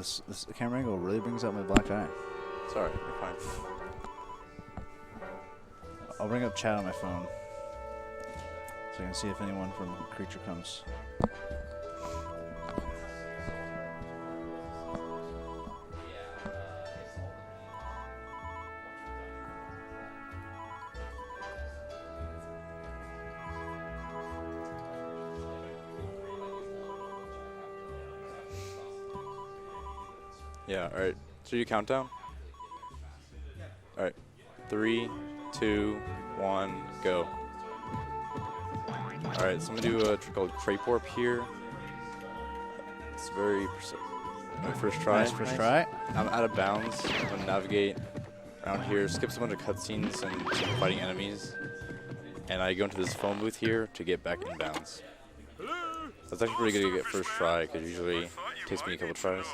this camera angle really brings out my black eye. Sorry, you're fine. I'll bring up chat on my phone so I can see if anyone from Creature comes. Yeah, alright. So you countdown? Alright. 3, 2, 1, go. Alright, so I'm gonna do a trick called Crepe Warp here. It's very my first try. Nice first try. I'm out of bounds. I'm gonna navigate around here, skips a bunch of cutscenes and fighting enemies. And I go into this phone booth here to get back in bounds. That's actually pretty good to get first try, because usually it takes me a couple tries.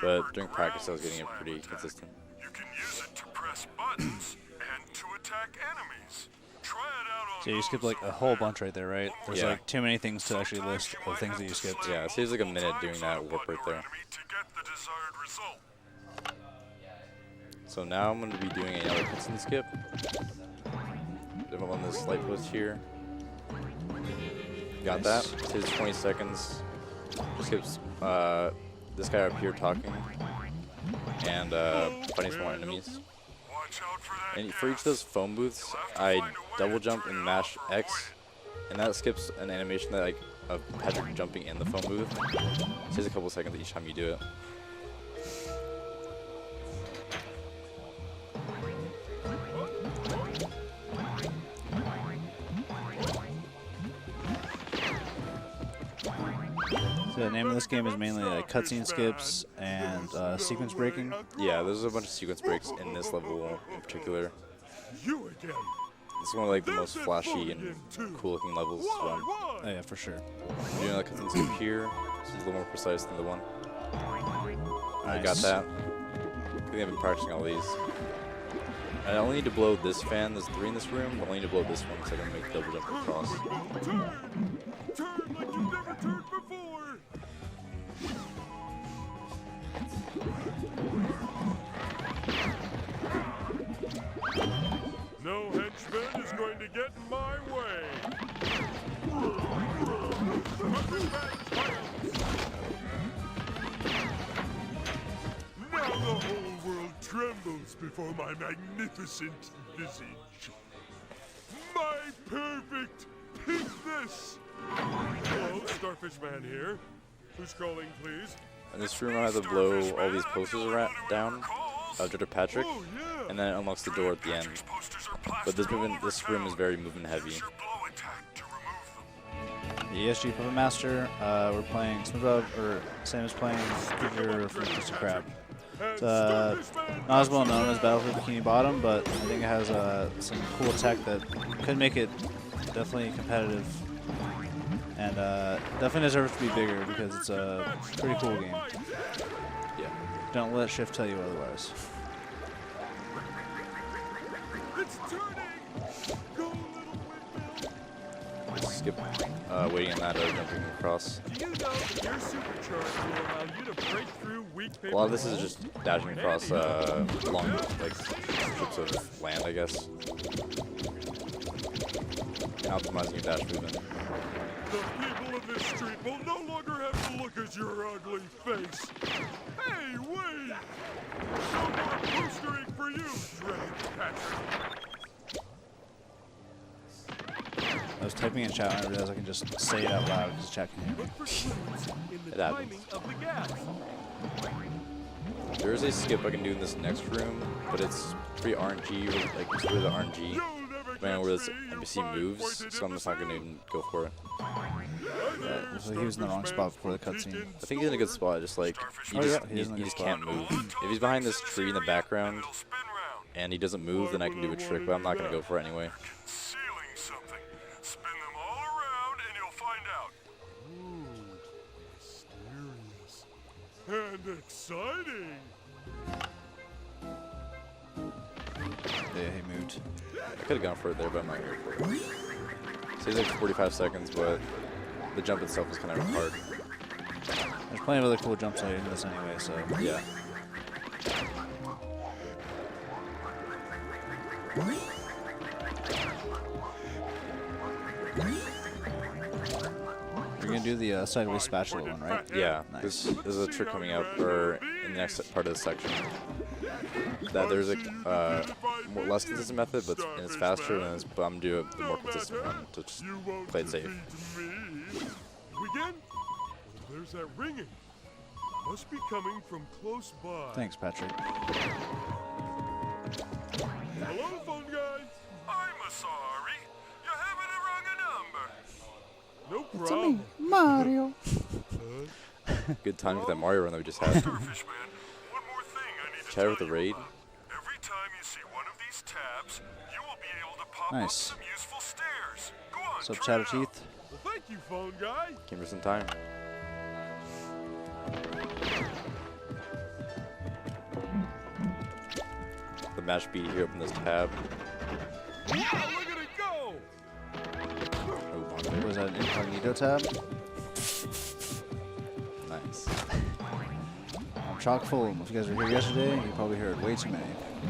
But during practice I was getting it pretty consistent. You can use it to press buttons and to attack enemies. Try it out on So you skipped like a whole bunch right there, right? There's Yeah. like too many things to actually list of things that you skipped. Yeah, it saves like a minute doing that warp right there. So now I'm going to be doing another cutscene skip. I'm on this light post here. Got that. Saves 20 seconds. Skips this guy up here talking and fighting some more enemies. And for each of those phone booths, I double jump and mash X, and that skips an animation that of Patrick jumping in the phone booth. It saves a couple seconds each time you do it. So the name of this game is mainly like cutscene skips and sequence breaking. Yeah, there's a bunch of sequence breaks in this level in particular. It's one of like the most flashy and cool looking levels. Oh yeah, for sure. I'm doing a cutscene skip here. This is a little more precise than the one. Nice. I got that. I think I've been practicing all these. I only need to blow this fan. There's 3 in this room. I only need to blow this one so I can make double jump across. Turn like you've never turned before. No henchman is going to get in my way. Now the whole world trembles before my magnificent visage. My perfect pinkness. Hello, Starfish Man here. Who's calling, please? In this room, I have to blow all these posters down, Dr. Patrick, and then it unlocks the door at the end. But this room is very movement heavy. The ESG Puppet Master, we're playing Spongebob, or Sam is playing Figure from Mr. Crab. It's not as well known as Battlefield Bikini Bottom, but I think it has some cool tech that could make it definitely competitive. And definitely deserves to be bigger because it's a pretty cool game. Yeah. Don't let Shift tell you otherwise. It's turning. Go, little windmill. Skip waiting on that jumping across. Do you know your supercharge will allow you to break through weak paper? A lot of this is just dashing across long like strips of land, I guess. And optimizing your dash movement. The people of this street will no longer have to look at your ugly face. Hey, wait! No more boostering for you, dreaded Patrick. I was typing in chat and I realized I can just say it out loud because chat can hear me. Look for clues in the It happens. timing of the gas. There is a skip I can do in this next room, but it's pretty RNG, like it's really the RNG. Depending on where this NPC moves, so I'm just not going to even go for it. Yeah, looks like he was in the wrong spot before the cutscene. I think he's in a good spot, just like, he just can't move. If he's behind this tree in the background, and he doesn't move, then I can do a trick, but I'm not going to go for it anyway. Concealing something. Spin them all around and you'll find out. Ooh, mysterious. And exciting. Yeah, he moved. I could have gone for it there, but I'm not going to go for it. So he's like 45 seconds, but the jump itself is kind of hard. There's plenty of other cool jumps in this anyway, so. Yeah. You're gonna do the sideways spatula one, right? Yeah. Nice. This is a trick coming up, or in the next part of the section. That there's a less consistent method, but it's faster, and but I'm gonna do the more consistent one to just play it safe. Begin? There's that ringing. Must be coming from close by. Thanks, Patrick. Hello, phone guy. I'm sorry. You're having a wrong number. No problem. Mario. Good time with that Mario run that we just had. Starfish Man, one more thing I need to Chat tell with the you. raid. Every time you see one of these tabs, you will be able to pop Nice. up some useful stairs. Go on, What's up, try it Chatter out. Teeth? Well, thank you, phone guy. Came for some time. The match speed here, open this tab. Wow, look at it go. Oh, Was that an incognito tab? nice. I'm chock full. If you guys were here yesterday, you probably heard way too many.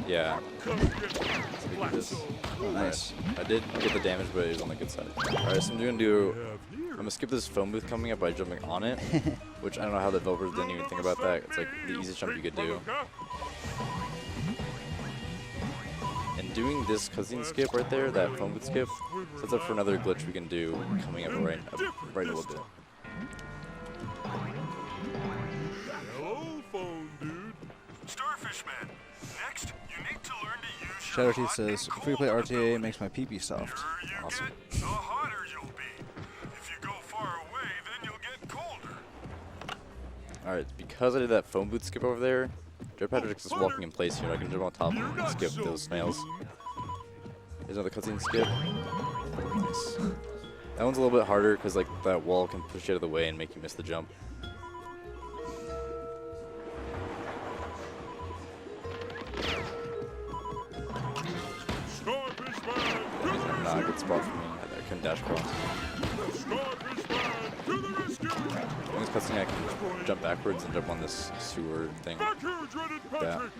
Yeah. Come get Look black at this. soul. Oh, nice. I did get the damage, but it was on the good side. Alright, so I'm gonna do. I'm gonna skip this phone booth coming up by jumping on it, which I don't know how the developers didn't even think about that. It's like the easiest jump you could do. And doing this cutscene skip right there, that phone booth skip, sets up for another glitch we can do coming up right in a little bit. Hello, phone dude. Starfish Man. Next, you need to learn to use Shadow Teeth says, Freeplay RTA makes my pee-pee soft. Awesome. The hotter you'll be. If you go far away, then you'll get colder. Alright, because I did that phone booth skip over there, Joe Patrick's just walking in place here. I can jump on top of him and skip those snails. Here's another cutscene skip. Nice. That one's a little bit harder because like that wall can push you out of the way and make you miss the jump. Starfish Man, That was not a good spot for me. I couldn't dash across. Starfish Man, to the rescue! In this cutscene, I can jump backwards and jump on this sewer thing. Back here, dreaded Patrick!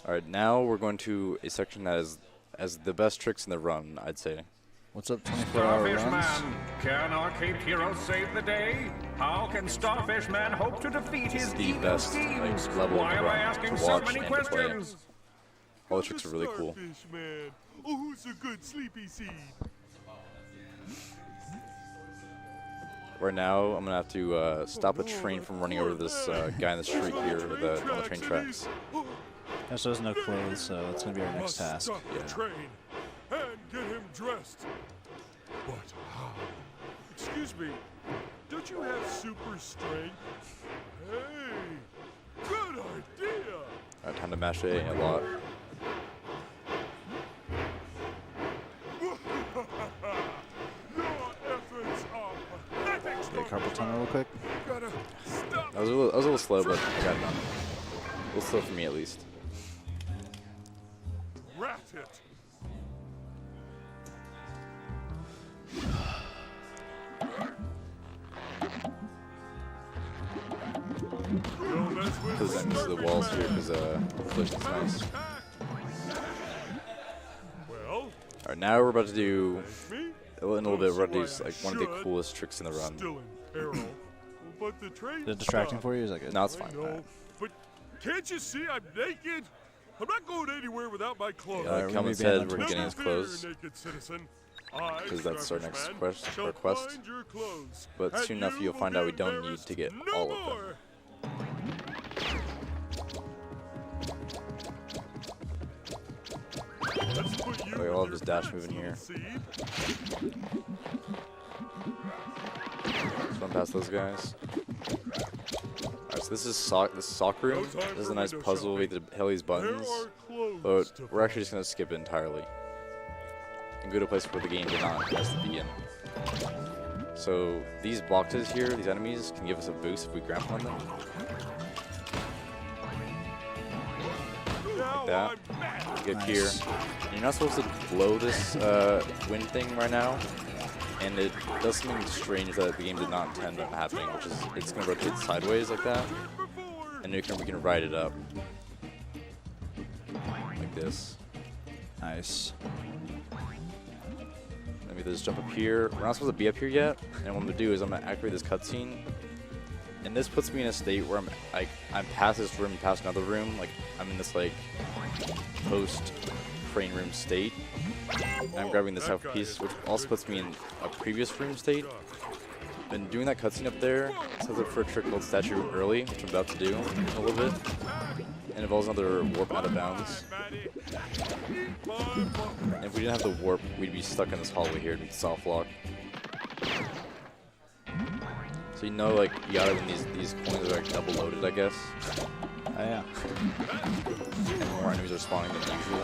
Alright, now we're going to a section that is as the best tricks in the run, I'd say. What's up, 24-hour Starfish runs? Man, can our Cape Hero save the day? How can Starfish Man hope to defeat his the evil best, schemes? like, level Why of am I run asking to so watch many and to play. questions? All the tricks are really cool. Starfish Man. Oh, who's a good sleepy seed? Right now, I'm gonna have to stop a train from running over this guy in the street here on the train tracks. Gosh, there's no clothes, so that's gonna be our next task. Stop Yeah. the train and get him dressed. But how? Excuse me, don't you have super strength? Hey, good idea. Alright, time to mash A a lot. Your efforts are pathetic. Okay, carpal tunnel real quick. Gotta stop. I was a little slow, but I got it done. A little slow for me at least. Rat it. Don't mess with Because I'm used to the walls here because glitch is nice. Well, Alright, now we're about to do, me? in a little bit, we're about to That's do why like one of the should. coolest tricks in the run. Still in peril. But the train Is it distracting stopped. for you? Is that good? No, it's I fine. know, but can't you see I'm naked? I'm not going anywhere without my clothes. Yeah, we Kelman may said ban we're on getting his Never fear, clothes, naked citizen. I, 'cause that's our Starfish next Man, quest- shall our quest. find your clothes, but and soon enough you you'll will find be out we don't need embarrassed to get no all of them. more. Let's put you Okay, in I'll your just dash pants, moving here. little seed. Let's run past those guys. Alright, so this is the sock room. This is a nice puzzle. We have to hit these buttons, There are but clothes to we're actually find. just gonna skip it entirely and go to a place where the game did not has to be in. So these boxes here, these enemies, can give us a boost if we grapple on them. Now that. I'm mad. Get Nice. here. And you're not supposed to blow this wind thing right now. and it does something strange that the game did not intend on happening, which is it's going to rotate sideways like that, and we can ride it up like this. Nice. Let me just jump up here. We're not supposed to be up here yet, and what I'm going to do is I'm going to activate this cutscene, and this puts me in a state where I'm past this room, past another room, like I'm in this like post crane room state. And I'm grabbing this half piece, which also puts me in a previous room state. And doing that cutscene up there sets up for a trick called Statue Room Early, which I'm about to do in a little bit. And involves another warp out of bounds. And if we didn't have the warp, we'd be stuck in this hallway here, and we'd soft lock. So you know, like, you gotta when these coins are like double loaded, I guess. Oh yeah. And more enemies are spawning than usual.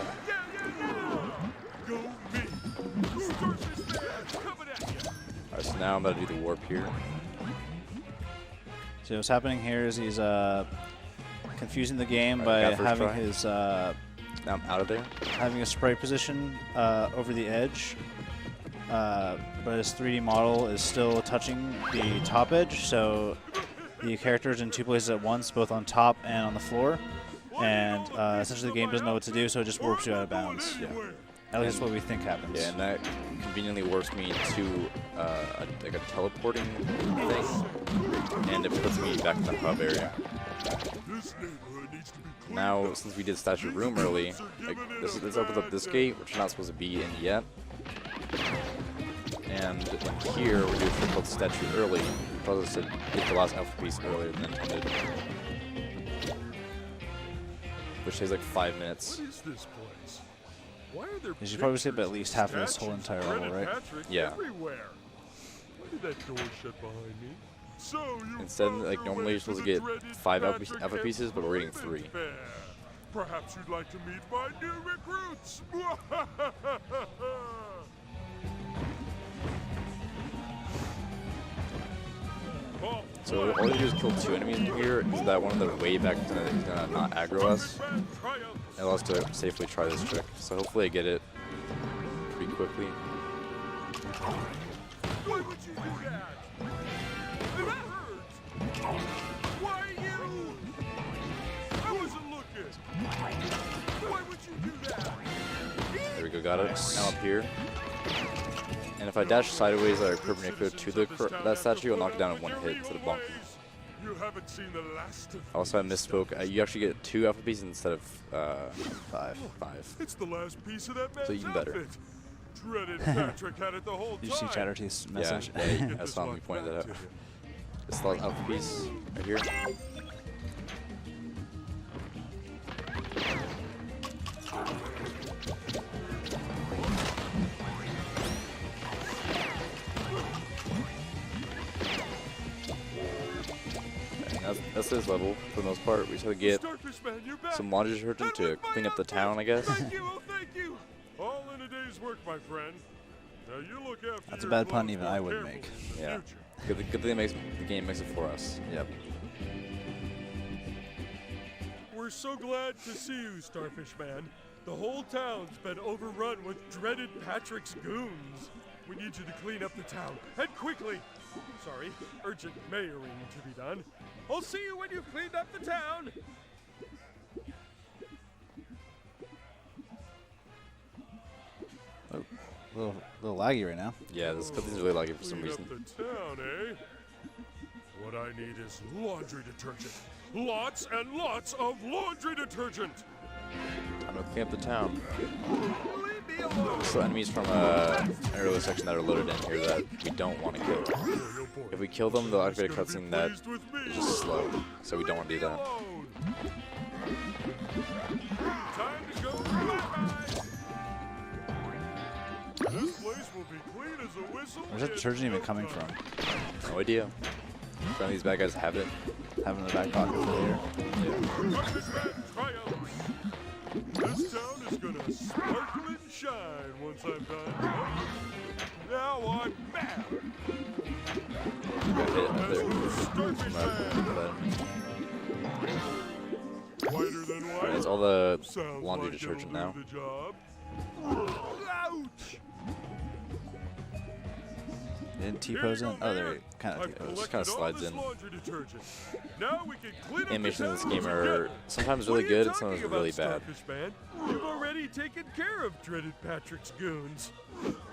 Alright, so now I'm about to do the warp here. So what's happening here is he's confusing the game Alright, by having his now I'm out of there. having a spray position over the edge, but his 3D model is still touching the top edge, so the character is in two places at once, both on top and on the floor, and essentially the game doesn't know what to do, so it just warps you out of bounds. Yeah. At least that's what we think happens. Yeah, and that conveniently warps me into like a teleporting thing, and it puts me back in the hub area. Now, since we did Statue Room early, like this opens up this gate, which we're not supposed to be in yet. And in here, we do a trick called Statue Early, which allows us to get the last alpha piece earlier than intended. Which takes like 5 minutes. What is this place? Why are there You should probably skip at least half of this whole entire level, right? Yeah. Everywhere. Why did that door shut behind me? So you Instead, like normally you're supposed to get 5 alpha pieces, but we're getting 3. Perhaps you'd like to meet my new recruits. So all you do is kill 2 enemies in here. Is that one of the way back is gonna not aggro us? It allows us to safely try this trick. So hopefully I get it pretty quickly. Why would you do that? That hurts. Why you? I wasn't looking. Why would you do that? There we go, got it. Now up here. And if I dash sideways or perpendicular to that statue, I'll knock it down in 1 hit instead of bonking. You haven't seen the last of Also, I misspoke. You actually get 2 alpha pieces instead of 5. 5. It's the last piece of that man's So even better. outfit. Dreaded Patrick had it the whole time. Did you see Chatterteeth's message? Yeah, I saw him. He pointed that out. This is the last alpha piece right here. That's this level for the most part. We just have to get some laundry detergent to clean up the town, I guess. Thank you, oh, thank you. All in a day's work, my friend. Now you look after That's a your bad pun clothes even more I wouldn't carefully make. in the Yeah. future. Good thing the game makes it for us. Yep. We're so glad to see you, Starfish Man. The whole town's been overrun with dreaded Patrick's goons. We need you to clean up the town, and quickly. Sorry, urgent mayoring to be done. I'll see you when you've cleaned up the town. Oh, little laggy right now. Yeah, this cutscene's really laggy for some Clean reason. up the town, eh? What I need is laundry detergent. Lots and lots of laundry detergent. I'm gonna clean up the town. Leave me alone. So enemies from an earlier section that are loaded in here that we don't want to kill. If we kill them, they'll activate a cutscene that is just slow. So we don't want to do that. Time to go bye-bye. This place will be clean as a whistle. Where's that detergent even coming from? No idea. Apparently these bad guys have it. Have it in the back pocket for later. This town is gonna sparkle and shine once I'm done. Now I'm mad. Got hit up there. Starfish Man. Whiter than white. It's all the Sounds laundry like detergent it'll now. do the job. Ouch! Didn't T-pose in? Oh, there, kind of I've T-pose. collected kinda slides all this in. laundry detergent. Now we can clean up Animations in the this towels game are again. sometimes What really are you good and talking sometimes really about, bad. Starfish Man? You've already taken care of dreaded Patrick's goons.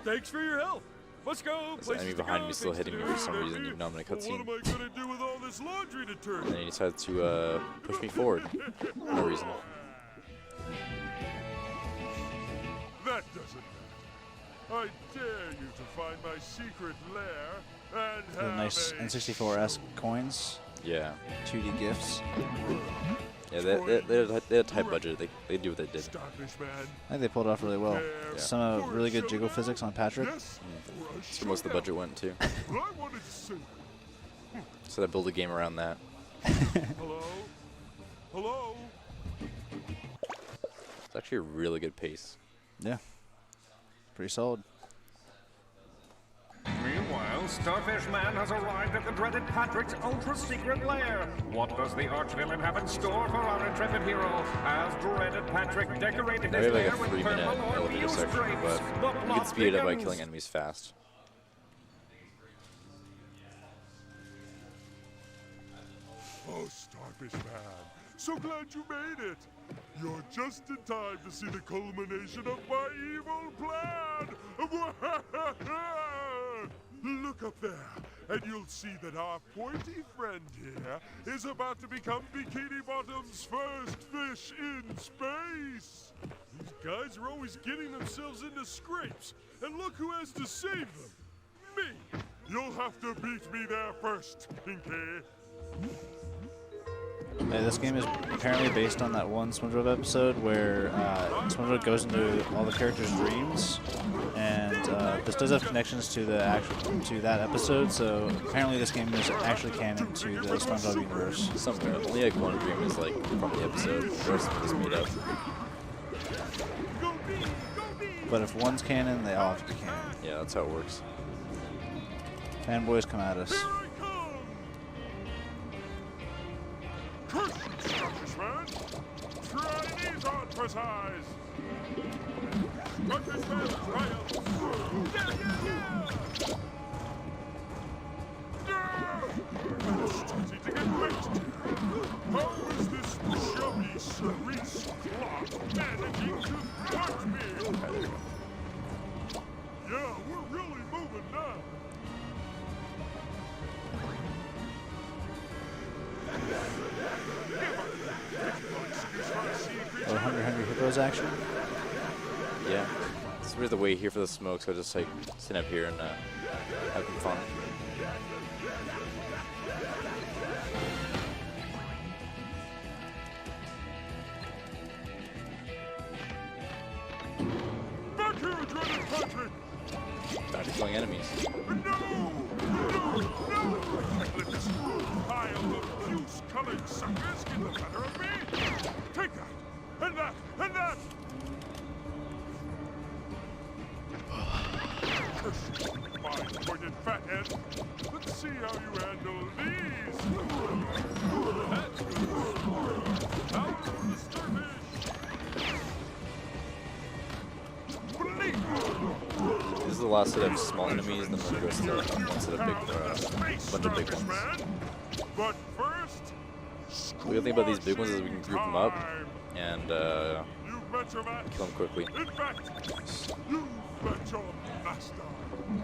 Thanks for your help. Let's go. There's an enemy behind me still hitting me for some reason, even though I'm in a What cutscene. am I gonna do with all this laundry And detergent? then he decided to push me forward for no reason. That doesn't matter. I dare you to find my secret lair and The have nice a N64-esque coins, Yeah. 2D gifts. Yeah, they had a tight budget. They do what they did. Starfish Man. I think they pulled it off really well. Yeah. Some really good jiggle physics on Patrick. Yes, for a That's where most of the budget went to. showdown. But I wanted to say, So they build a game around that. hello? Hello? It's actually a really good pace. Yeah, pretty solid. Meanwhile, Starfish Man has arrived at the dreaded Patrick's ultra-secret lair. What does the arch-villain have in store for our intrepid hero? As dreaded Patrick decorated Now his we have lair like a with 3-minute purple or elevator fuse section, drapes. but The you can plot speed it up by begins. killing enemies fast. Oh, Starfish Man. So glad you made it. You're just in time to see the culmination of my evil plan. Look up there, and you'll see that our pointy friend here is about to become Bikini Bottom's first fish in space. These guys are always getting themselves into scrapes, and look who has to save them. Me. You'll have to beat me there first, Pinky. Hey, this game is apparently based on that one SpongeBob episode where SpongeBob goes into all the characters' dreams, and this does have connections to the that episode. So apparently, this game is actually canon to the SpongeBob universe. Somewhere. Only like one dream is like from the episode. The rest is made up. But if one's canon, they all have to be canon. Yeah, that's how it works. Fanboys come at us. Here I come! Curse you, Starfish Man! Try these on for size! Starfish Man triumphs! I'm starting to get mixed. How is this chubby cerise clock managing to touch me? Yeah, we're really moving now. Or Hungry Hippos action. Yeah. This is the way here for the smoke, so I just like sit up here and have some fun. Back here, dreaded Patrick! Back to killing enemies. No! No! No! Let this pile of juice-colored suckers get the better of me! Take that! And that! And that! Curse you, fine-pointed fathead! Let's see how you handle these! That's good! Out for the starfish! This is the last set of small enemies, and then we'll go to the one set of bunch of big ones. But first, The good thing about these big ones is we can group them up and you bet your match. kill them quickly. In fact, you bet your master.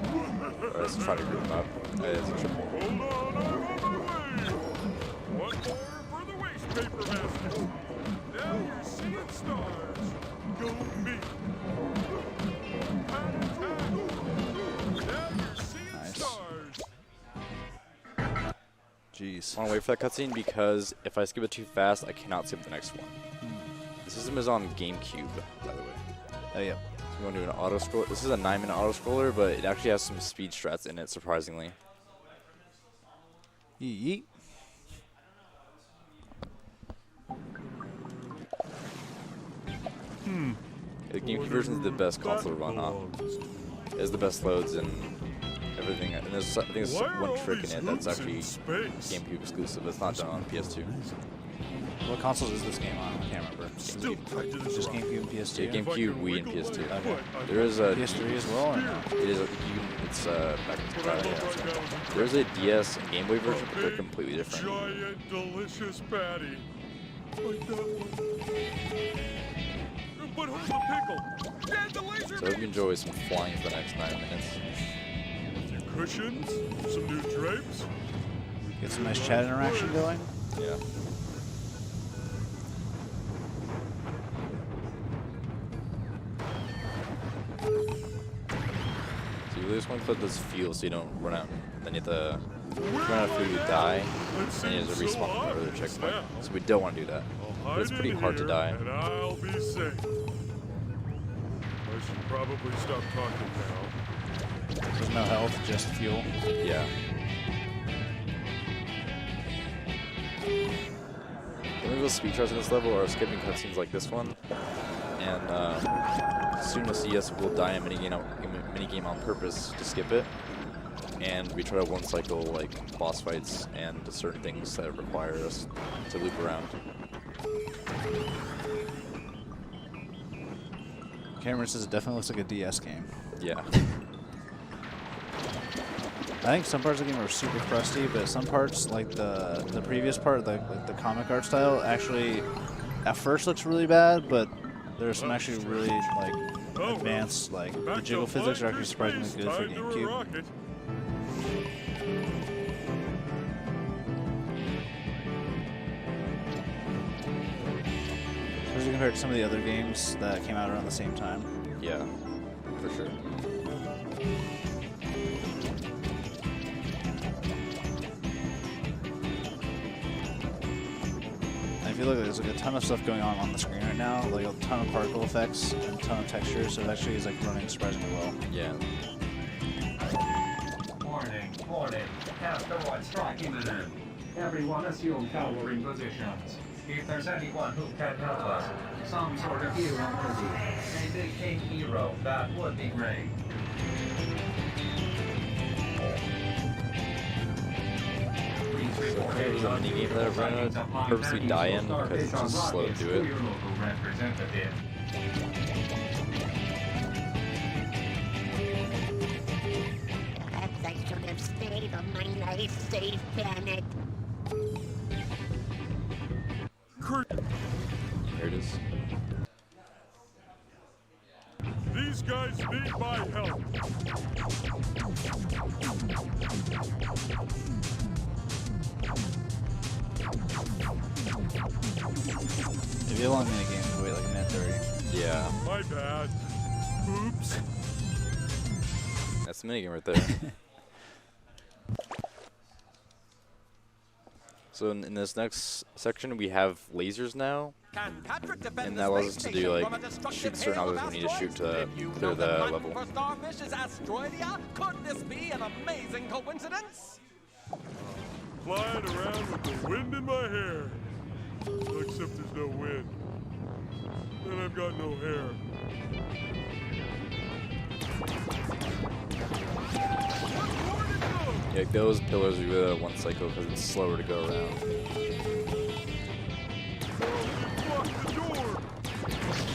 Alright, let's try to group them up. It's a triple. Hold on, I'm on my way. One more for the waste paper basket. Now you're seeing stars. Go me. Pat attack. Now you're seeing Nice. stars. Jeez. I want to wait for that cutscene because if I skip it too fast, I cannot skip the next one. The system is on GameCube, by the way. Oh yeah. So we're going to do an auto scroll. This is a 9-minute auto scroller, but it actually has some speed strats in it, surprisingly. Yeet. The GameCube version is the best console to run on. It has the best loads and everything. And there's, I think there's one trick in it that's actually GameCube exclusive. It's not done on PS2. What consoles is this game on? I can't remember. Still tied to this Just rock. GameCube and PS2. Yeah, GameCube, Wii, and PS2. Okay. There is a PS3 as well, or no? It is. It's back to yeah. There's a DS and Game Boy version, but they're completely different. Giant, delicious patty. Like that one. But hold the pickle. Dad, the laser So I hope you enjoy some flying for the next 9 minutes. With your cushions, some new drapes. Get some nice chat interaction going. Yeah. So you really just want to put this fuel so you don't run out. Then you have to run out of food, you die, and you have to respawn from another checkpoint. So we don't want to do that. But it's pretty hard to die. And I'll be safe. I should probably stop talking now. There's no health, just fuel. Yeah. The only real speed traps in this level are skipping cutscenes like this one, and as soon as you see us, we'll die in a minigame on purpose to skip it, and we try to one cycle like boss fights and certain things that require us to loop around. Cameron says it definitely looks like a DS game. Yeah. I think some parts of the game are super crusty, but some parts, like the previous part, like the comic art style, actually at first looks really bad, but there's some actually really like advanced, like the jiggle physics are actually surprisingly good for GameCube. Especially compared to some of the other games that came out around the same time. Yeah, for sure. I feel like there's like a ton of stuff going on the screen right now, like a ton of particle effects and a ton of textures, so it actually is like running surprisingly well. Yeah. Warning. Asteroid strike imminent. Everyone assume cowering positions. If there's anyone who can help us, some sort of hero movie, a big king hero, that would be great. There's a minigame that I'm going to purposely die in because it's just slow to do it. Perhaps I should have stayed on my nice safe planet. Here it is. These guys need my help. If you have a long minigame, you wait like a minute 30. Yeah. My bad. Oops. That's the minigame right there. So in this next section, we have lasers now, and that allows us to do like shoot certain others we need to shoot to clear the level. Could this be an amazing coincidence? Flying around with the wind in my hair. Except there's no wind. Then I've got no hair. Yeah, those pillars are really one cycle because it's slower to go around. Lock the door.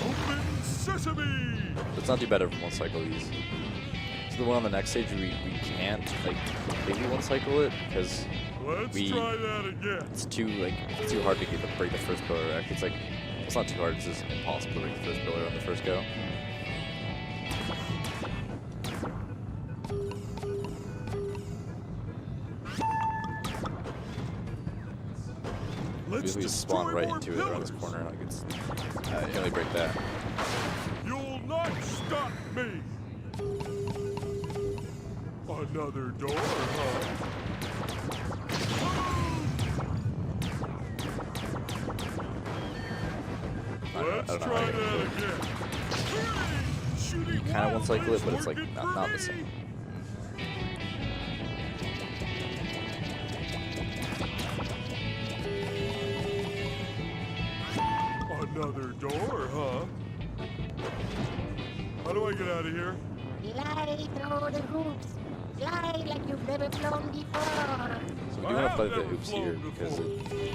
Open sesame. But it's not too bad if one cycle these. So the one on the next stage, we can't like completely one cycle it because Let's try that again. it's too hard to break the first pillar. Actually, it's like it's not too hard. It's just impossible to break the first pillar on the first go. Let's We spawn destroy right more into it around this pillars. corner. Like it's you can't really break that. You'll not stop me. Another door, huh? Let's I don't know try how to that again. Shooting kind of one cycle it, but it's like working not the for me. same. Another door, huh? How do I get out of here? Fly through the hoops. Fly like you've never flown before. So So we do want to play the hoops here because it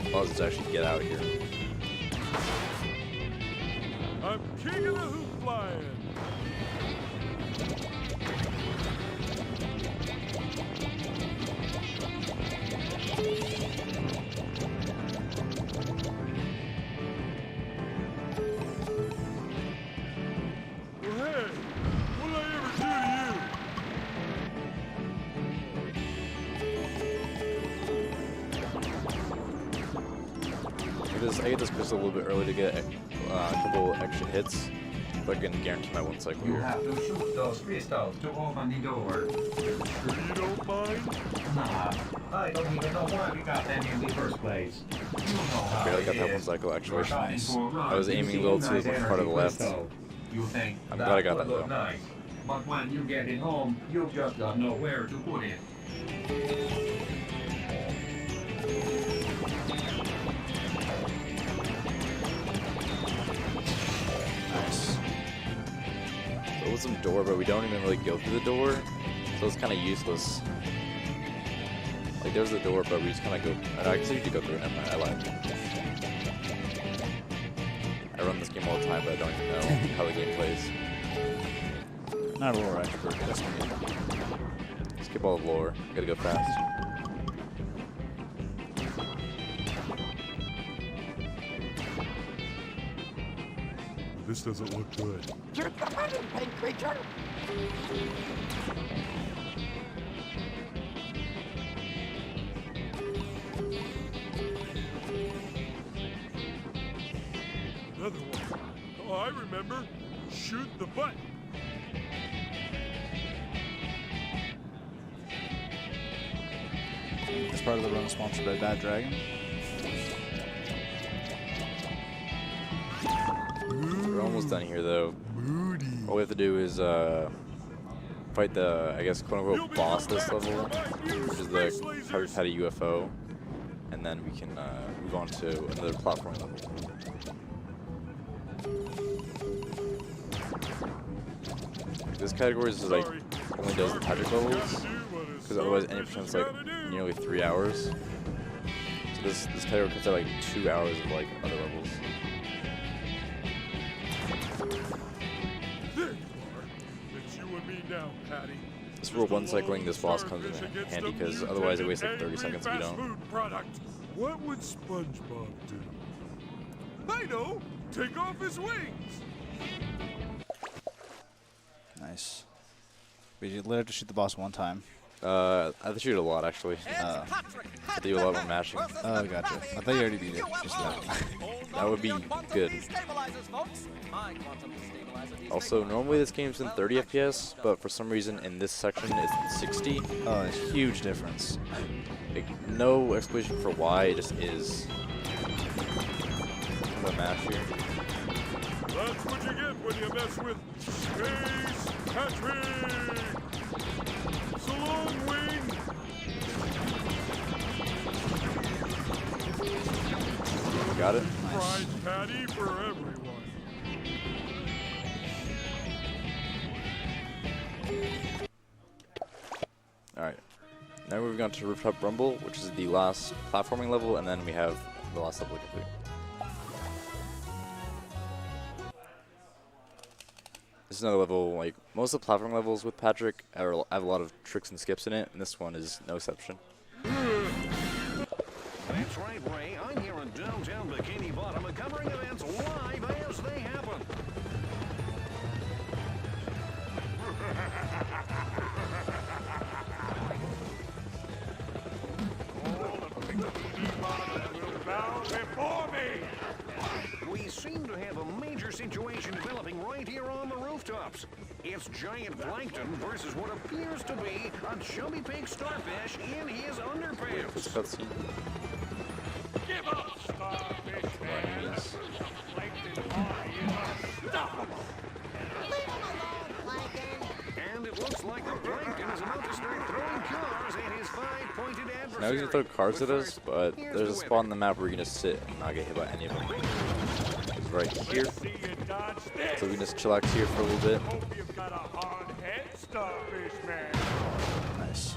allows us to actually get out here. I'm king of the hoop flying. Well, hey, what did I ever do to you? I get this pistol a little bit early to get a couple extra hits, but I can guarantee my 1 cycle You here. have to shoot those crystals to open the door. Sure you don't mind? Nah, I don't even know why we got them in the first place. You know how Barely it got that 1 is. cycle actually. You're trying to run I was aiming a little too nice much part of the left. crystal. You think I'm that glad I got would that, look though. nice, but when you get it home, you just got nowhere to put it. Nice. So it was some door, but we don't even really go through the door, so it's kind of useless. Like there's the door, but we just kind of go. I guess you could go through it. Never mind, I lied. I run this game all the time, but I don't even know how the game plays. Not a lore expert. That's me. Skip all the lore. Gotta go fast. This doesn't look good. You're the running pin creature. Another one. Oh, I remember. Shoot the button. This part of the run is sponsored by Bad Dragon. We're almost done here, though. Moody. All we have to do is fight the, I guess, quote-unquote boss this level, which is the Krabby Patty UFO, and then we can move on to another platform level. This category is like only does the Patrick levels, because otherwise any percent's like nearly 3 hours. So this category cuts out like 2 hours of like other levels. There you are. It's you and me now, Patty. This for 1 cycling, this boss comes in handy because otherwise it wastes like 30 seconds if you don't. Food product. What would Spongebob do? I know. Take off his wings. Nice. We literally have to shoot the boss 1 time. I have to shoot a lot actually. Oh. I do a lot when mashing. Oh, gotcha. I thought you already beat it. Just that. That would be good. Also, normally this game's in 30 FPS, but for some reason in this section it's 60. Oh, it's a huge difference. Like, no explanation for why, it just is. I'm gonna mash here. That's what you get when you mess with Space Patrick. So long, wing. Got it? Prize patty for everyone. Alright. Now moving on to Rooftop Rumble, which is the last platforming level, and then we have the last level to complete. This is another level, like, most of the platform levels with Patrick have a lot of tricks and skips in it, and this one is no exception. That's right, Ray. I'm here in downtown Bikini Bottom and covering events live as they happen. We seem to have a major situation developing right here on the rooftops. It's giant plankton versus what appears to be a chubby pig starfish in his This underpants. cutscene. Give up, starfish man. Enemies. Plankton party is unstoppable. And it looks like the plankton is about to start throwing cars at his five-pointed adversary. Now he's gonna throw cards at us, but there's a spot on the map where you can just sit and not get hit by any of them. It's right here. See you dodge this. So we can just chillax here for a little bit. Hope you've got a hard head, starfish man. Nice.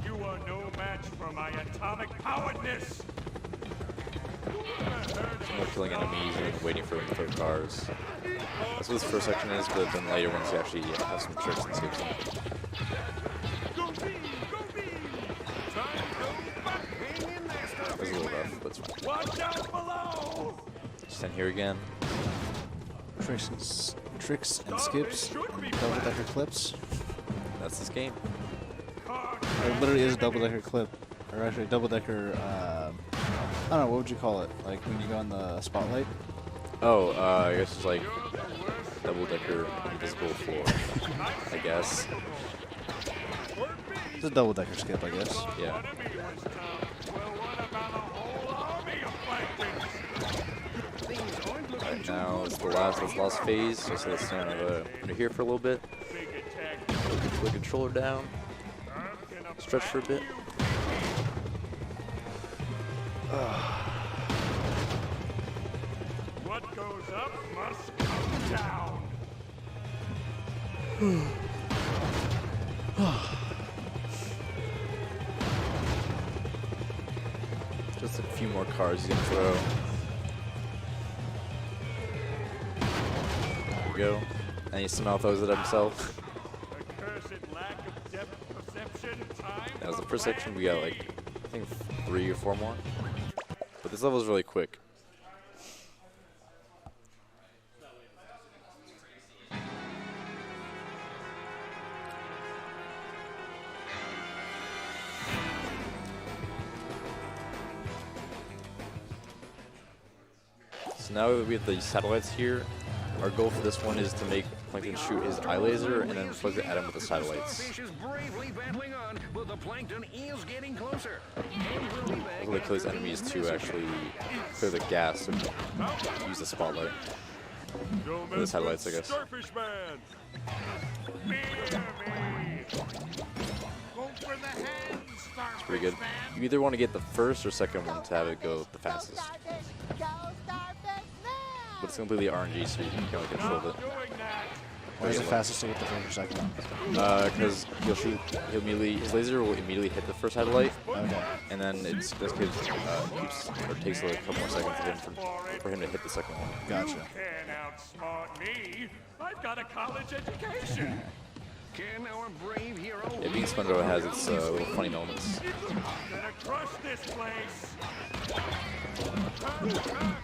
You You are no match for my atomic poweredness. More killing enemies and waiting for them to throw cars. That's what this first section is, but then later ones actually have some tricks and skips in it. Go B, go B. Time to go back. Hang in there, That was a little rough, but it's fine. watch out below. Stand here again. Tricks and skips. Double-decker clips. That's this game. It literally is a double-decker clip. Or actually a double-decker, I don't know, what would you call it? Like when you go in the spotlight? Oh, I guess it's like double-decker invisible floor, I guess. It's a double-decker skip, I guess. Yeah. Alright, now it's the last phase, so let's stand under here for a little bit. Put the controller down. Stretch for a bit. What goes up must come down. Just a few more cars you can throw. There we go. And he somehow throws it at himself. Accursed lack of depth perception. Time That was the to first section. We plan. got like, I think 3 or 4 more. But this level is really quick. So now that we have the satellites here, our goal for this one is to make Plankton shoot his eye laser and then flick it at him with the satellites. Starfish is bravely battling on, but the plankton is getting closer. And we'll be back Hopefully kill his enemies to actually clear the gas and use the spotlight. Don't For the mess satellites, with I guess. Starfish Man. Fear me. Go for the hand, Starfish Pretty good. Man. You either want to get the first or second one to have it go the fastest. But it's completely RNG, so you can kind of control it. Doing that. Why is it fastest to get the first or second one? Because he'll immediately, his laser will immediately hit the first satellite, Okay. and then this kid keeps or takes a couple more seconds for him to hit the second one. Gotcha. You can't outsmart me. I've got a college education. Can our brave hero Yeah, being Spongebob has its little funny moments. Gonna crush this place. Give up, Starfish Man.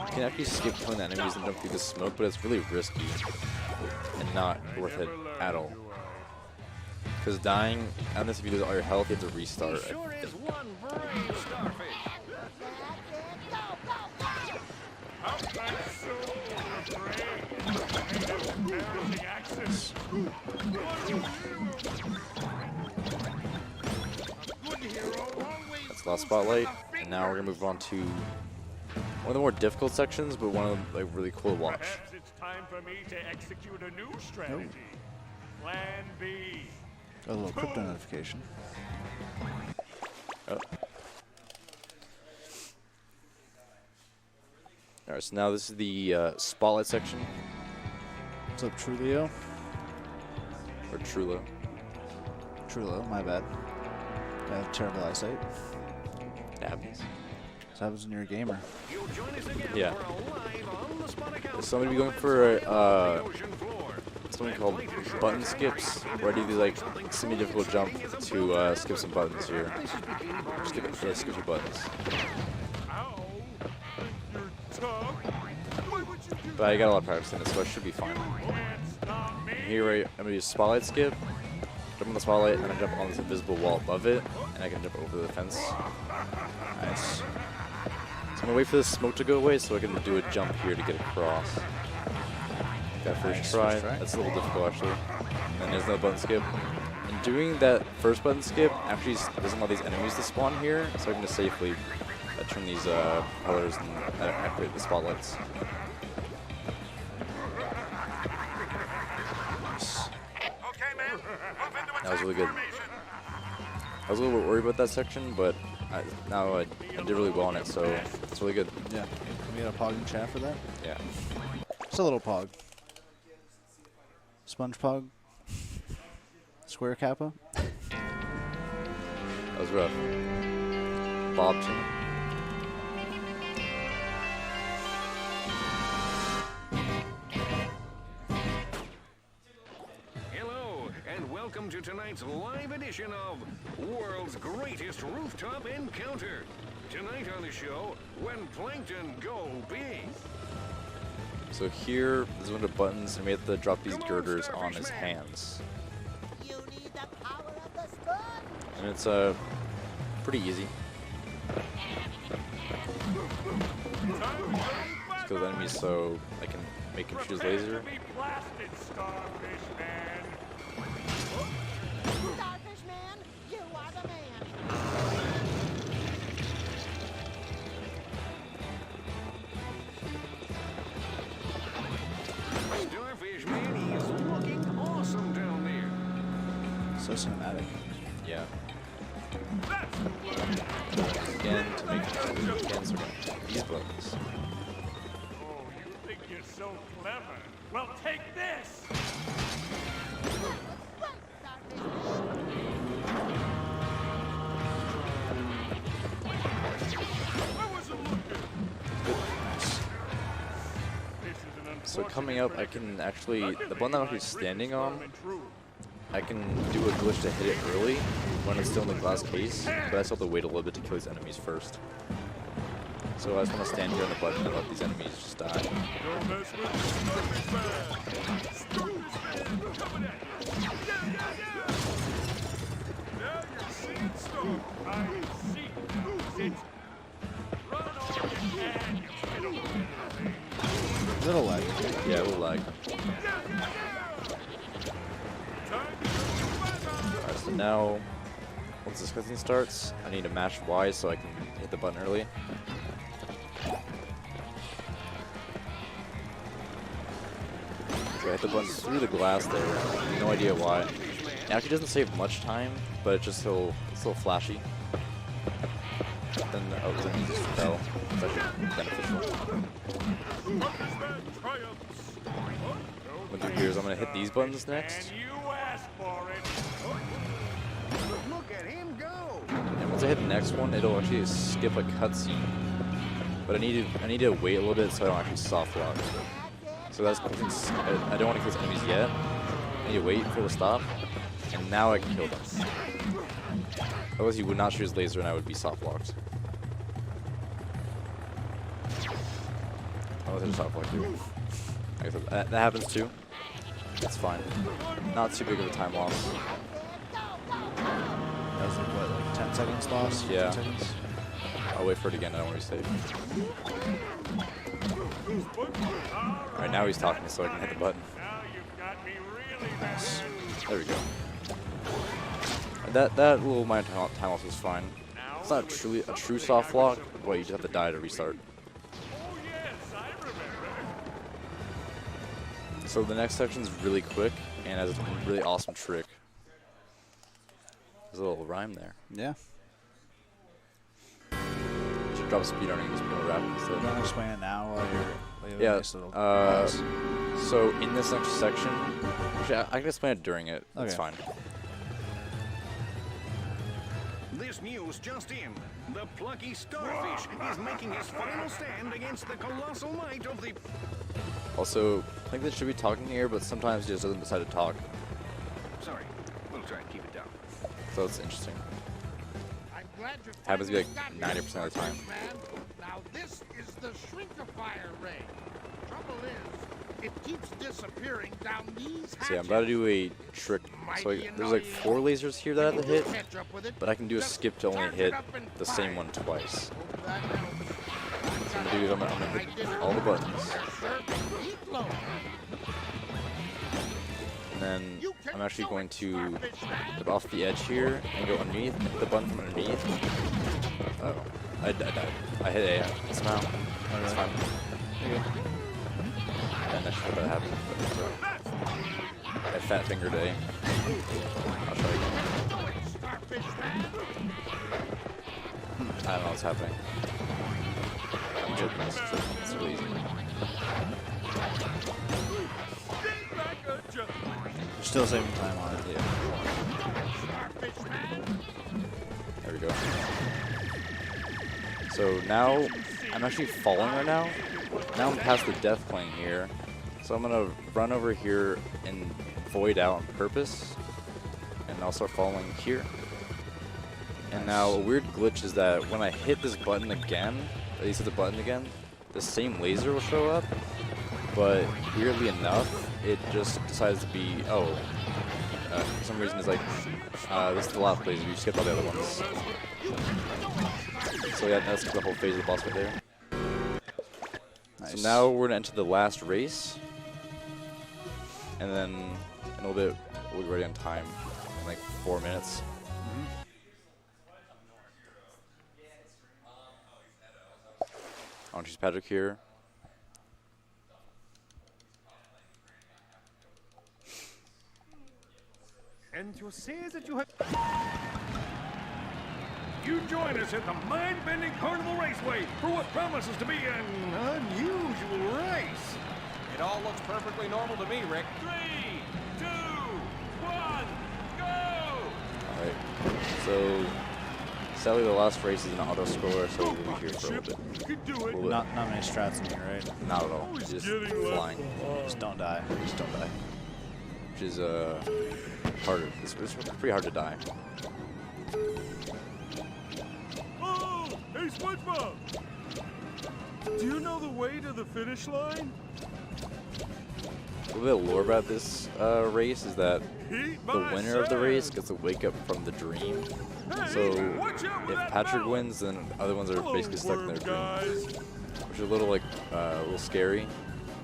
You can actually skip killing the enemies and jump through the smoke, but it's really risky and not worth it at all. Because dying, unless if you lose all your health, you have to restart. sure is one brave starfish? Out my soul, brave. Embarrassing access. A good hero always. That's the last spotlight, and now we're gonna move on to one of the more difficult sections, but one of them like really cool to watch. Perhaps it's time for me to execute a new strategy. Plan B. Got a little crypto notification. Oh. Alright, so now this is the spotlight section, What's up, Trulio? or Trulo. Trulo, my bad. I have terrible eyesight. It happens. This happens when you're a gamer. You'll join us again Yeah. for a live on the spot account. Is somebody going for ocean floor. something called button skips, where I do the like semi-difficult jump to skip some buttons here. Skip your buttons. Ow. Your tongue. Why would you do But I got a lot of practice in it, so I should be fine. Can't stop me. Here, right, I'm gonna use spotlight skip, jump on the spotlight, and then jump on this invisible wall above it, and I can jump over the fence. Nice. So I'm gonna wait for this smoke to go away so I can do a jump here to get across. That first Nice, try. first try. That's a little difficult actually. And there's no button skip. And doing that first button skip actually doesn't allow these enemies to spawn here, so I can just safely turn these colors and activate the spotlights. That was really good. I was a little bit worried about that section, but now I did really well on it, so it's really good. Yeah. Can we get a pog in chat for that? Yeah. Just a little pog. Spongebob. Square Kappa. That was rough. Bob too. Hello, and welcome to tonight's live edition of World's Greatest Rooftop Encounter. Tonight on the show, when plankton go big. So here, there's one of the buttons, and we have to drop these girders on his hands. You need the power of the sponge. And it's pretty easy. Just kill the enemies so I can make him shoot his laser. Starfish man, you are the man. Starfish Man is looking awesome down there. So cinematic. Yeah. Again, to make it again, so these buttons. Oh, you think you're so clever? Well, take this! I wasn't looking. So coming up, I can actually, the button I'm actually standing on, I can do a glitch to hit it early when it's still in the glass case, but I still have to wait a little bit to kill these enemies first. So I just want to stand here on the button and let these enemies just die. Don't mess with the Starfish Man! Starfish Man coming at you! Yeah! Now you're seeing stuff! I see now, sit! Run all you can, you little thing! Little lag. Yeah, a little lag. Alright, so now, once this cutscene starts, I need to mash Y so I can hit the button early. So I hit the button through the glass there. No idea why. It actually doesn't save much time, but it's just so it's a little flashy. Then the enemies just fell. It's actually beneficial. Went through here, so I'm gonna hit these buttons next. And you asked for it! Look at him go! And once I hit the next one, it'll actually skip a cutscene. But I need to wait a little bit so I don't actually soft lock. So that's I don't want to kill these enemies yet. I need to wait for the stop, and now I can kill them. Otherwise, he would not shoot his laser, and I would be soft locked. Oh, there's a soft lock too. I guess that happens too. It's fine. Not too big of a time loss. That was like what, like 10 seconds loss? Yeah. 15 seconds? I'll wait for it again. I don't want to be safe. Alright, now he's talking, so I can hit the button. Now you've got me really mad. There we go. That little amount of time loss was fine. It's not truly a true soft lock, but you just have to die to restart. Oh yes, I remember. So the next section's really quick and has a really awesome trick. There's a little rhyme there. Yeah. Should drop speedrunning just more rapid instead. You want to explain it now while you're Yeah. nice little pause? So in this next section, actually, I can explain it during it. It's Okay. fine. This news just in. The plucky Starfish is making his final stand against the colossal might of the... Also, Plankton should be talking here, but sometimes he just doesn't decide to talk. Sorry, we'll try and keep it down. So it's interesting. I'm glad you Happens to be like finally got 90% of the time. Man. Now this is the shrinkifier ray. Trouble is, it keeps disappearing down these hatches. So yeah, I'm about to do a trick. So there's like 4 lasers here that I have to hit, Catch up with it. but I can do a skip to only Charge hit it up in the 5. same one twice. Hope that helps. So I'm gonna do is I'm gonna hit all the buttons, Yes, sir. Keep low. and then You can I'm actually do going it, to Starfish Man. get off the edge here and go underneath, and hit the button from underneath. Oh, I died. I hit A somehow. That's fine. And that's what that happened. I fat fingered A. I'll try again. Starfish Man. I don't know what's happening. I'm joking. It's really easy. Stay back, You're still saving time on it. Yeah. There we go. So now I'm actually falling right now. Now I'm past the death plane here. So I'm gonna run over here and void out on purpose. And I'll start falling here. And now a weird glitch is that when I hit this button again, at least hit the button again, the same laser will show up. But weirdly enough, it just decides to be, for some reason it's like, this is the last laser, you skipped all the other ones. So yeah, that's the whole phase of the boss right there. Nice. So now we're gonna enter the last race. And then in a little bit, we'll be ready on time in like 4 minutes. I'll choose Patrick here. And to say that you have... You join us at the mind-bending Carnival Raceway for what promises to be an unusual race. It all looks perfectly normal to me, Rick. 3, 2, 1, go! Alright. So sadly the last race is an auto scroller, so we'll be here for a little bit. You can do it. Not many strats in here, right? Not at all. Always Just getting left flying. behind. Just don't die. Just don't die. Which is harder. It's pretty hard to die. Oh, hey SpongeBob! Do you know the way to the finish line? A little bit of lore about this race is that Heat the my winner of the race sand. gets to wake up from the dream. Hey, So watch out with if that Patrick mouth. wins, then the other ones are Hello, basically stuck in their worm dream, guys. which is a little like a little scary,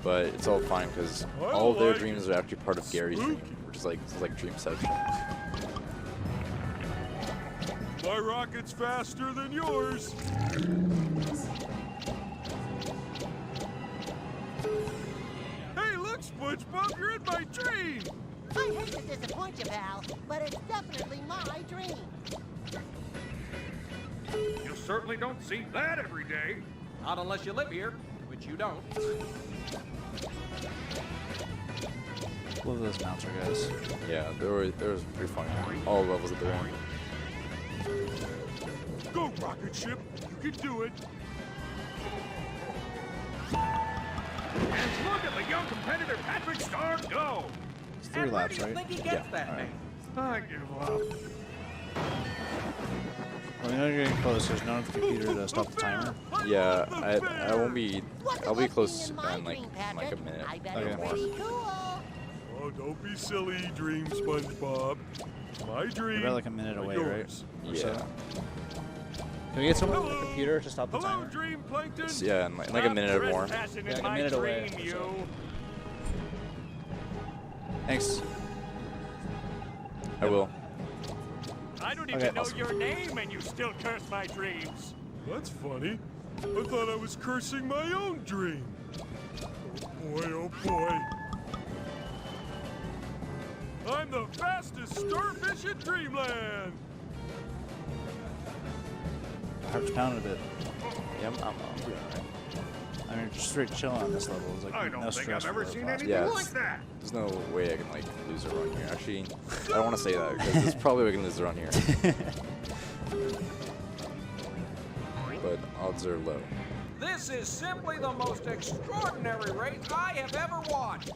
but it's all fine because all of their like dreams are actually part of Gary's dream, spooky. which is like dreamception. My rocket's faster than yours. Hey, look, SpongeBob, you're in my dream. I hate to disappoint you, pal, but it's definitely my dream. You certainly don't see that every day. Not unless you live here, which you don't. Love those mounts, guys. Yeah, they was pretty fun. All levels that they're in. Go, rocket ship. You can do it. And look at the young competitor Patrick Starr go. It's 3 And where laps, do you right? think he gets Yeah, that, alright. man? I give up. Well, we know you're getting close. There's no computer to stop the timer. Yeah, I won't be. I'll be Look at close what's in in my like dream, a Patrick. minute I bet or it's more. pretty cool. Oh, don't be silly, Dream SpongeBob. My dream. You're about like a minute away, right? yours. Or so. Yeah. Can we get someone with Hello. a computer to stop the Hello, timer? Dream Plankton. Yeah, in like a minute or more. Trespassing Yeah, in like a my minute away dream, or you. so. Thanks. I will. I don't Okay, even know awesome. your name, and you still curse my dreams. That's funny. I thought I was cursing my own dream. Oh boy, oh boy. I'm the fastest starfish in Dreamland. Heart's pounding a bit. Yeah, I'm doing alright. I mean, just straight chilling on this level. It's like I don't no think stress I've ever for seen the anything Yeah, like it's- that. There's no way I can like lose a run here. Actually, I don't want to say that because there's probably way I can lose a run here. But odds are low. This is simply the most extraordinary race I have ever watched.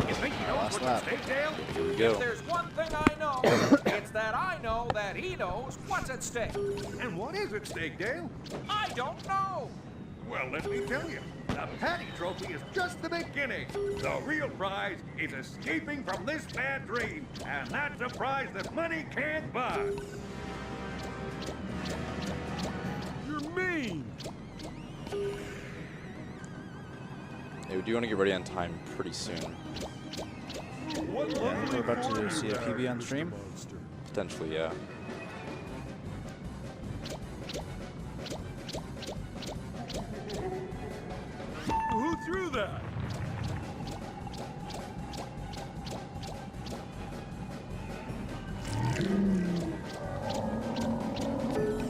You think he knows Last what's lap. at stake, Dale? Here we If go. there's one thing I know, it's that I know that he knows what's at stake. And what is at stake, Dale? I don't know. Well, let me tell you. The Patty Trophy is just the beginning. The real prize is escaping from this bad dream. And that's a prize that money can't buy. You're mean. Yeah, we do want to get ready on time pretty soon. What Yeah, lovely we're about to corner see a there, PB on Mr. stream. Monster. Potentially, yeah. Who threw that?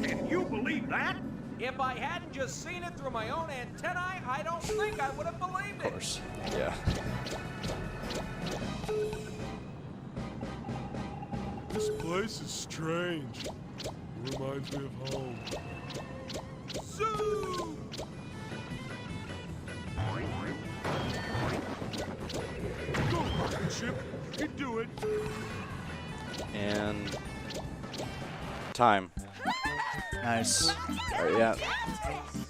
Can you believe that? If I hadn't just seen it through my own antennae, I don't think I would have believed it. Of course. Yeah. This place is strange. It reminds me of home. Zoom! Go, rocket ship. You can do it. And time. Nice. Alright, yeah.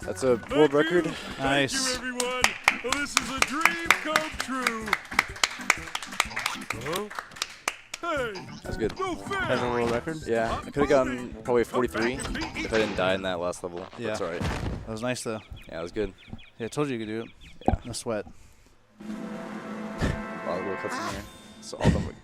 That's a world record. Nice. Thank you, everyone. Well, this is a dream come true. Huh? Hey, That's good. no fair. That's a world record? Yeah, I could have gotten probably 43 if I didn't die in that last level. Yeah. That's alright. That was nice though. Yeah, it was good. Yeah, I told you you could do it. Yeah. No sweat. A lot of little cuts in here. So all of them.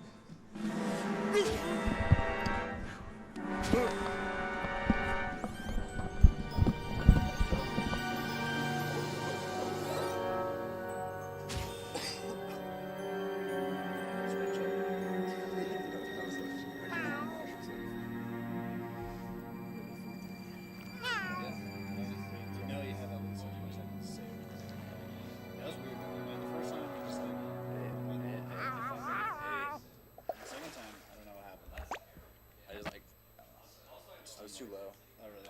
I was too low. Oh, really?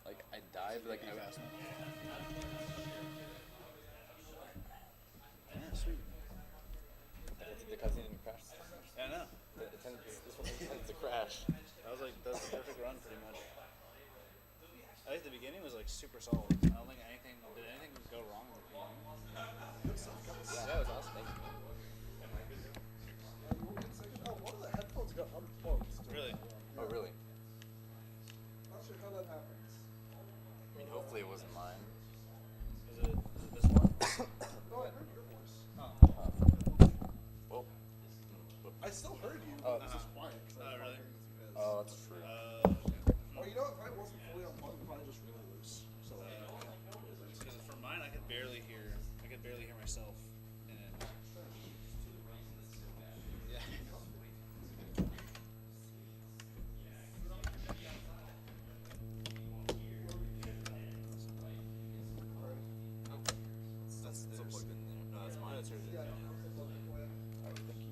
Like, I died, but like, I was. Yeah, sweet. The cutscene didn't crash. Yeah, I know. This one tends to crash. That was like, that's the perfect run pretty much. I think the beginning was like super solid. I don't think anything, did anything go wrong in the beginning? Yeah, that was awesome. Oh, one of the headphones got unplugged. Really? Oh, really? Not sure how that happens. I mean, hopefully it wasn't mine. Was it this one? No, I heard your voice. Well, I still heard you. Oh, This is quiet. Oh, really? oh, that's true. Oh, you know, if I wasn't fully unplugged, if I just really loose. So, Because for mine, I could barely hear myself in it. Yeah. That's still plugged in there. No, that's mine. That's yours. yeah. Alright, thank you.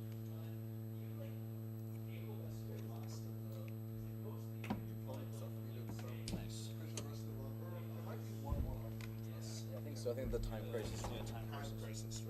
Nice. There might be one more. Yeah, I think so. I think the time crisis. Yeah, time crisis.